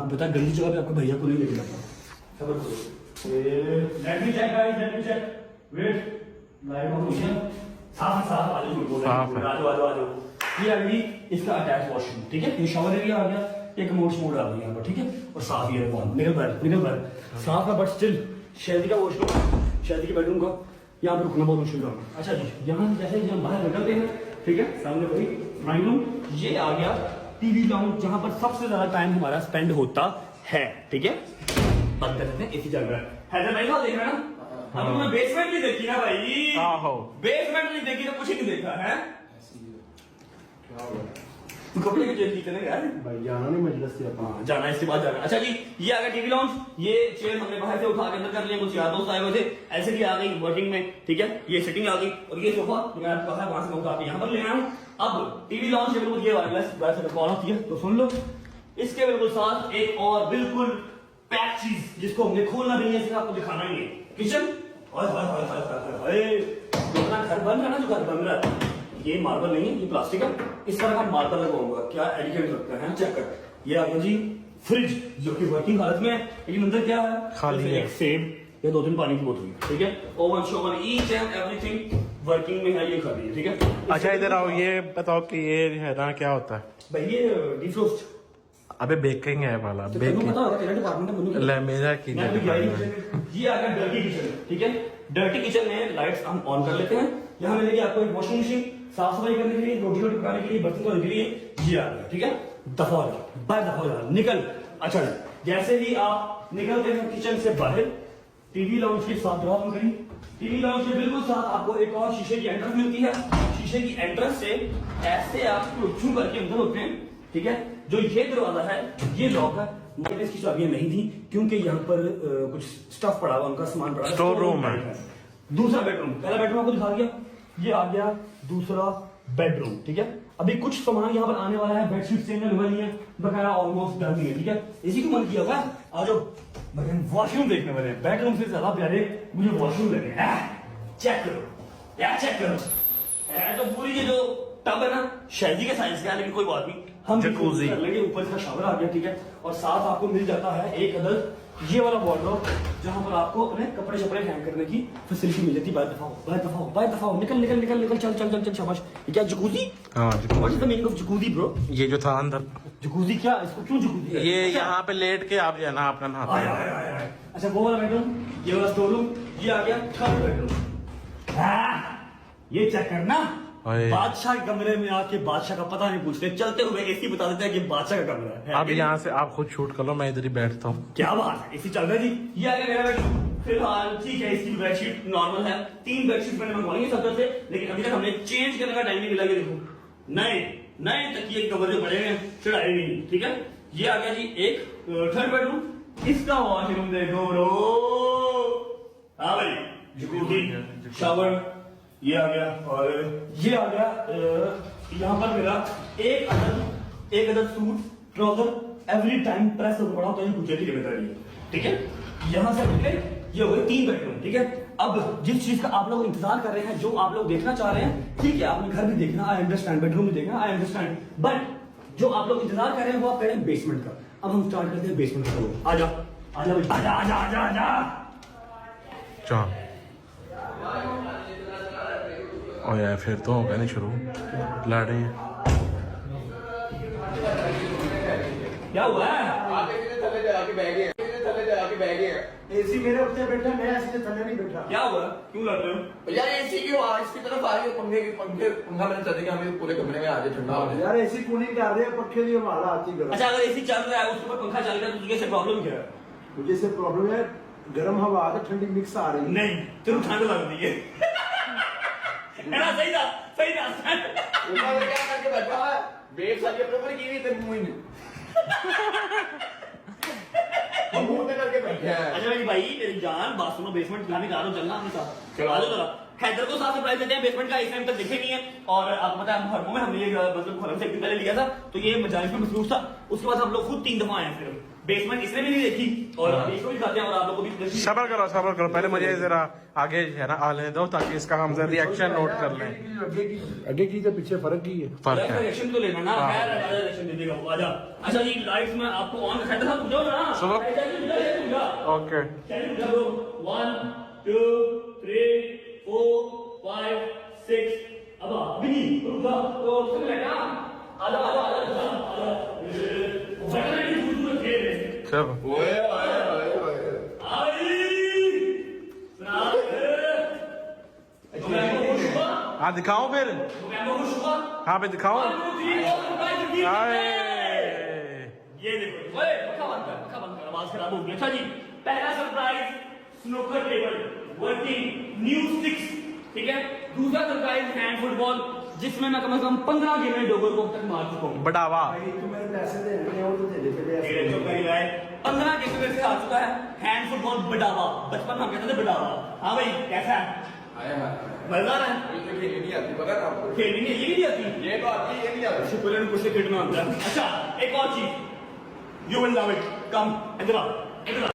आप बता गंदी जगह पे आपको भैया को नहीं लेके जाता। खबर करो। Let me check guys, let me check. Wait, light off हो गया। साफ साफ आ जाओ, आ जाओ। ये आ गई इसका अटैच वॉशरूम, ठीक है। ये शॉवर एरिया आ गया, एक मोड मोड आ गई यहाँ पर, ठीक है। और साफ ये है, निकल बाहर साफ है, बट स्टिल शादी का वॉशरूम, शादी के बेडरूम का यहाँ पर रुकना बहुत मुश्किल है। अच्छा जी, यहाँ जैसे हम बाहर निकलते हैं, ठीक है, सामने वही ड्राइंग रूम, ये आ गया टीवी लाउंज, जहाँ पर सबसे ज्यादा टाइम हमारा स्पेंड होता है, ठीक है। बंद कर देते हैं, एसी चल रहा है। हैदर भाई को देख रहे हैं ना, अब तुमने बेसमेंट नहीं देखी ना भाई, बेसमेंट नहीं देखी तो कुछ ही नहीं देखा है। कपड़े की जेब की यार भाई जाना नहीं मजलिस से अपना जाना, इसके बाद जाना। अच्छा जी, ये आ गया टीवी लॉन्च, ये चेयर हमने बाहर से उठा के अंदर कर लिया, कुछ यार दोस्त आए हुए थे, एलसीडी आ गई वर्किंग में, ठीक है। ये सेटिंग आ गई, और ये सोफा मैं आपको कहा वहां से उठा के यहाँ पर ले आया हूँ। अब टीवी लॉन्च है बिल्कुल ये वायरलेस वैसे कॉल होती है, तो सुन लो। इसके बिल्कुल साथ एक और बिल्कुल पैक चीज जिसको हमने खोलना भी नहीं है, आपको दिखाना ही है, किचन। घर बन रहा है ना, जो घर बन रहा है, ये मार्बल नहीं है, ये प्लास्टिक है। इस तरह का मार्बल लगवाऊंगा, क्या एडिकेट लगता है, चेक कर। ये आ गया जी फ्रिज, जो कि वर्किंग हालत में है, लेकिन अंदर क्या है, खाली है, एक सेब या 2-3 पानी की बोतल, ठीक है। Oven Sovan each and everything working में है, ये खाली है, ठीक है। अच्छा इधर आओ, ये बताओ कि ये है ना क्या होता है भाई, ये डिफ्रोस्ट। अबे बेकिंग है वाला, तो बेकिंग पता होगा तेरा डिपार्टमेंट है, ले मेरा की ये आ गया डर्टी किचन, ठीक है। डर्टी किचन में लाइट्स हम ऑन कर लेते हैं। यहाँ मिलेगी आपको एक वॉशिंग मशीन, साफ सफाई करने के लिए, रोटी पकाने के लिए, बर्तन धोने के लिए, ये आ गया, ठीक है। दफा हो जा, बाय दफा हो जा, निकल। अच्छा, जैसे ही आप निकलते हैं किचन से बाहर, टीवी लाउंज के साथ ड्रॉप करी, टीवी लाउंज के बिल्कुल साथ आपको एक और शीशे की एंट्रेंस मिलती है। शीशे की एंट्रेंस से ऐसे आप छू करके अंदर होते हैं, ठीक है। जो ये दरवाजा है, ये लॉक है, मेरे इसकी चाबियां नहीं थी क्योंकि यहाँ पर कुछ स्टफ पड़ा हुआ, उनका सामान पड़ा, स्टोर रूम है। दूसरा बेडरूम, पहला बेडरूम आपको दिखा दिया, ये आ गया दूसरा बेडरूम, ठीक है। अभी कुछ सामान यहाँ पर आने वाला है, बेडशीट चेंज वाली है, बकाया ऑलमोस्ट डन है, ठीक है। इसी को मन किया हुआ है, आ जाओ वॉशरूम देखने वाले हैं। बेडरूम से ज्यादा प्यारे मुझे वॉशरूम लगे। चेक करो यार, चेक करो। तो पूरी ये जो टब है ना, शायद के साइज का है, लेकिन कोई बात नहीं, हम जकूज़ी कर लेंगे। ऊपर इसका शावर आ गया, ठीक है। और साथ आपको मिल जाता है एक अदद ये वाला वार्डरोब, जहां पर आपको अपने कपड़े शपड़े हैंग करने की फैसिलिटी मिल जाती है। बाय दफा निकल चल शाबाश। ये क्या जकूज़ी? हाँ what is the meaning of jacuzzi bro? ये जो था अंदर जकूज़ी, क्या इसको क्यों जकूज़ी है? ये यहाँ पे लेट के आप जो है ना अपना नहाते हैं। अच्छा, वो वाला बेडरूम, ये वाला स्टोर रूम, ये आ गया थर्ड बेडरूम। ये चेक करना, बादशाह के कमरे में आके बादशाह का पता नहीं पूछते, चलते हुए एसी बता देते हैं कि बादशाह का कमरा है। अब यहाँ से आप खुद शूट कर लो, मैं इधर ही बैठता हूँ। क्या बात है, एसी चल रहा है जी। ये आ गया मेरा बेडरूम फिलहाल, ठीक है। इसकी बेडशीट नॉर्मल है, 3 बेडशीट मैंने मंगवाई है सब से, लेकिन अभी तक हमने चेंज करने का टाइम नहीं मिला। कि देखो नए तकिए कवर जो पड़े हैं, चढ़ाए नहीं, ठीक है। ये आ गया जी एक थर्ड बेडरूम, इसका वॉशरूम देखो ब्रो। हाँ भाई, जकूज़ी, शावर, ये आ गया, और ये आ गया यहाँ पर मेरा एक अदद suit trouser every time press होकर पड़ा, तो ये गुजर की जिम्मेदारी है, ठीक है। यहाँ से निकले, ये हो गए 3 बेडरूम, ठीक है। अब जिस चीज का आप लोग इंतजार कर रहे हैं, जो आप लोग देखना चाह रहे हैं, ठीक है, आपने घर भी देखना, आई अंडरस्टैंड, बेडरूम भी देखना, आई अंडरस्टैंड, बट जो आप लोग इंतजार कर रहे हैं वो आप कह रहे हैं बेसमेंट का। अब हम स्टार्ट करते हैं बेसमेंट का। आजा और यार फिर तो होगा नहीं शुरू, लड़े हैं। क्या हुआ है? एसी मेरे ऊपर बैठा, मैं एसी के थल्ले नहीं बैठा। क्या हुआ, क्यों लड़ रहे हो यार? एसी क्यों इसकी तरफ आ रही है? पंखा मैंने चाहते कि हमें पूरे कमरे में आ जाए, ठंडा हो जाए। यार एसी कूलिंग कर रहे हैं, पक्के लिए हमारा आती है। अच्छा, अगर एसी चल रहा है, उसके ऊपर पंखा चल रहा है, तो तुझे से प्रॉब्लम क्या है? मुझे से प्रॉब्लम है, गर्म हवा आकर ठंडी मिक्स आ रही है। नहीं, तेरे ठंड लग रही है। है ना? सही था। ऊपर क्या करके बैठा है? बेब साली अपने ऊपर की हुई तेरे मुंह में। मुंह में करके बैठा है। अच्छा भाई, मेरी जान बात सुनो, बेसमेंट दिखाने जा रहा हूँ, चलना अपने साथ। चलो आ जाओ जरा। हैदर को साथ सरप्राइज देते हैं, बेसमेंट का इस टाइम तक दिखे नहीं है। और आपको पता है हरमों में हमने ये मतलब हरम से एक दिन पहले लिया था, तो ये मजालिस में मसरूफ था। उसके बाद हम लोग खुद 3 दफा आए, फिर बेसमेंट इसने भी नहीं देखी और इसको भी खाते हैं और आप लोगों को भी सबर करो पहले मुझे जरा आगे है ना आने दो ताकि इसका हम जरा रिएक्शन नोट कर लें। आगे की तो पीछे फर्क की है। फर्क है। रिएक्शन तो लेना ना, खैर रिएक्शन दे देगा वो। आजा। अच्छा जी लाइट्स में आपको ऑन रखा था, तुम जाओ ना। सुनो। चलो ओके 1 2 3 4 5 6 अब बिनी रुका तो सुन लेना। आजा आजा आजा आजा बटन नहीं दूर खेल रहे। चलो ओए ओए ओए आई सुना हाँ दिखाओ फिर। हाँ पे दिखाओ। आए ये देखो ओए पक्का बंद कर आवाज खराब हो गई। अच्छा जी पहला surprise snooker table working new sticks, ठीक है। दूसरा सरप्राइज हैंड फुटबॉल जिसमें मैं कम से कम 15 गेम में डोगर को अब तक मार चुका हूँ। बढ़ावा। तू मेरे पैसे दे रहे हो तो दे दे पहले तेरे जो करी है 15 गेम में से आ चुका है हैंड फुटबॉल बढ़ावा। बचपन में हम कहते थे बढ़ावा। हाँ भाई कैसा है? मजेदार है। खेलनी नहीं आती पता है आपको? खेलनी नहीं, ये भी नहीं आती। ये तो आती है, ये नहीं आती। शुक्र है कुछ से खेलना आता है। अच्छा एक और चीज, यू विल लव इट, कम इधर आ इधर आ।